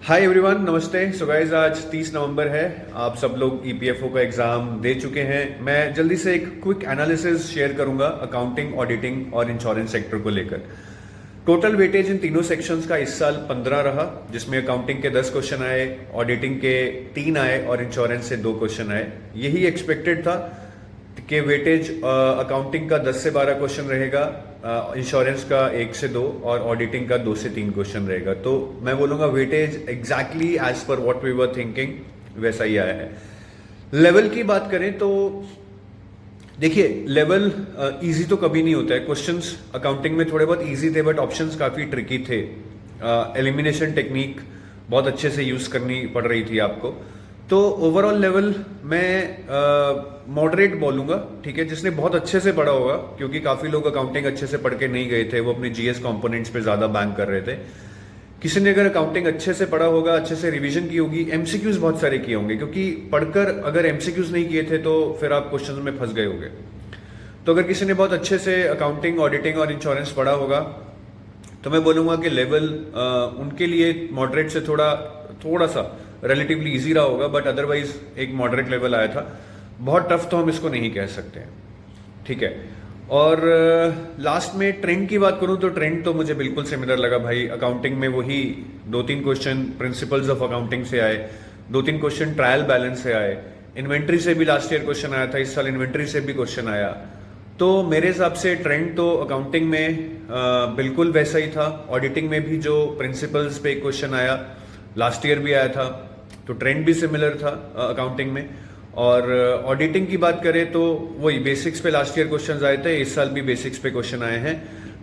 Hi everyone, नमस्ते। So guys, आज 30 नवंबर है। आप सब लोग ईपीएफओ का एग्जाम दे चुके हैं। मैं जल्दी से एक क्विक एनालिसिस शेयर करूंगा अकाउंटिंग, ऑडिटिंग और इंश्योरेंस सेक्टर को लेकर। टोटल वेटेज इन तीनों सेक्शंस का इस साल 15 रहा, जिसमें अकाउंटिंग के 10 क्वेश्चन आए, ऑडिटिंग के 3 आए और इंश्योरेंस से 2 क्वेश्चन आए। यही एक्सपेक्टेड था कि वेटेज अकाउंटिंग का 10 से 12 क्वेश्चन रहेगा, इंश्योरेंस का 1 से 2 और ऑडिटिंग का 2 से 3 क्वेश्चन रहेगा। तो मैं बोलूंगा weightage exactly as per what we were thinking वैसा ही आया है। लेवल की बात करें तो देखिए, लेवल इजी तो कभी नहीं होता है। क्वेश्चंस अकाउंटिंग में थोड़े बहुत इजी थे, बट ऑप्शंस काफी ट्रिकी थे। एलिमिनेशन टेक्निक बहुत अच्छे से यूज करनी पड़ रही थी आपको। तो ओवरऑल लेवल मैं मॉडरेट बोलूंगा, ठीक है। जिसने बहुत अच्छे से पढ़ा होगा, क्योंकि काफी लोग अकाउंटिंग अच्छे से पढ़ के नहीं गए थे, वो अपने जीएस कंपोनेंट्स पे ज्यादा बैंक कर रहे थे। किसी ने अगर अकाउंटिंग अच्छे से पढ़ा होगा, अच्छे से रिवीजन की होगी, एमसीक्यूज बहुत सारे किए होंगे, क्योंकि पढ़कर अगर एमसीक्यूज नहीं किए थे तो फिर आप क्वेश्चन में फंस गए होंगे। तो अगर किसी ने बहुत अच्छे से अकाउंटिंग, ऑडिटिंग और इंश्योरेंस पढ़ा होगा तो मैं बोलूंगा कि लेवल उनके लिए मॉडरेट से थोड़ा सा रिलेटिवली इजी रहा होगा, बट अदरवाइज एक मॉडरेट लेवल आया था। बहुत टफ तो हम इसको नहीं कह सकते हैं, ठीक है। और लास्ट में ट्रेंड की बात करूं तो ट्रेंड तो मुझे बिल्कुल सिमिलर लगा भाई। अकाउंटिंग में वही 2-3 क्वेश्चन प्रिंसिपल्स ऑफ अकाउंटिंग से आए, 2-3 क्वेश्चन ट्रायल बैलेंस से आए, इन्वेंट्री से भी लास्ट ईयर क्वेश्चन आया था, इस साल इन्वेंट्री से भी क्वेश्चन आया। तो मेरे हिसाब से ट्रेंड तो अकाउंटिंग में बिल्कुल वैसा ही था। ऑडिटिंग में भी जो प्रिंसिपल्स पे एक क्वेश्चन आया, लास्ट ईयर भी आया था, तो ट्रेंड भी सिमिलर था अकाउंटिंग में। और ऑडिटिंग की बात करें तो वही बेसिक्स पे लास्ट ईयर क्वेश्चंस आए थे, इस साल भी बेसिक्स पे क्वेश्चन आए हैं,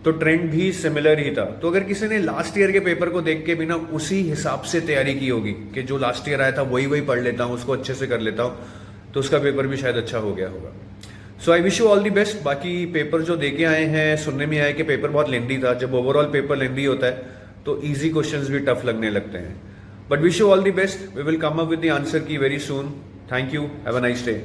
तो ट्रेंड भी सिमिलर ही था। तो अगर किसी ने लास्ट ईयर के पेपर को देख के बिना उसी हिसाब से तैयारी की होगी कि जो लास्ट ईयर आया था वही पढ़ लेता हूँ, उसको अच्छे से कर लेता हूँ, तो उसका पेपर भी शायद अच्छा हो गया होगा। So I wish you all the best. बाकी पेपर जो देके आए हैं, सुनने में आया कि पेपर बहुत लेंदी था। जब ओवरऑल पेपर लेंदी होता है तो इजी क्वेश्चंस भी टफ लगने लगते हैं। But wish you all the best. We will come up with the answer key very soon. Thank you. Have a nice day.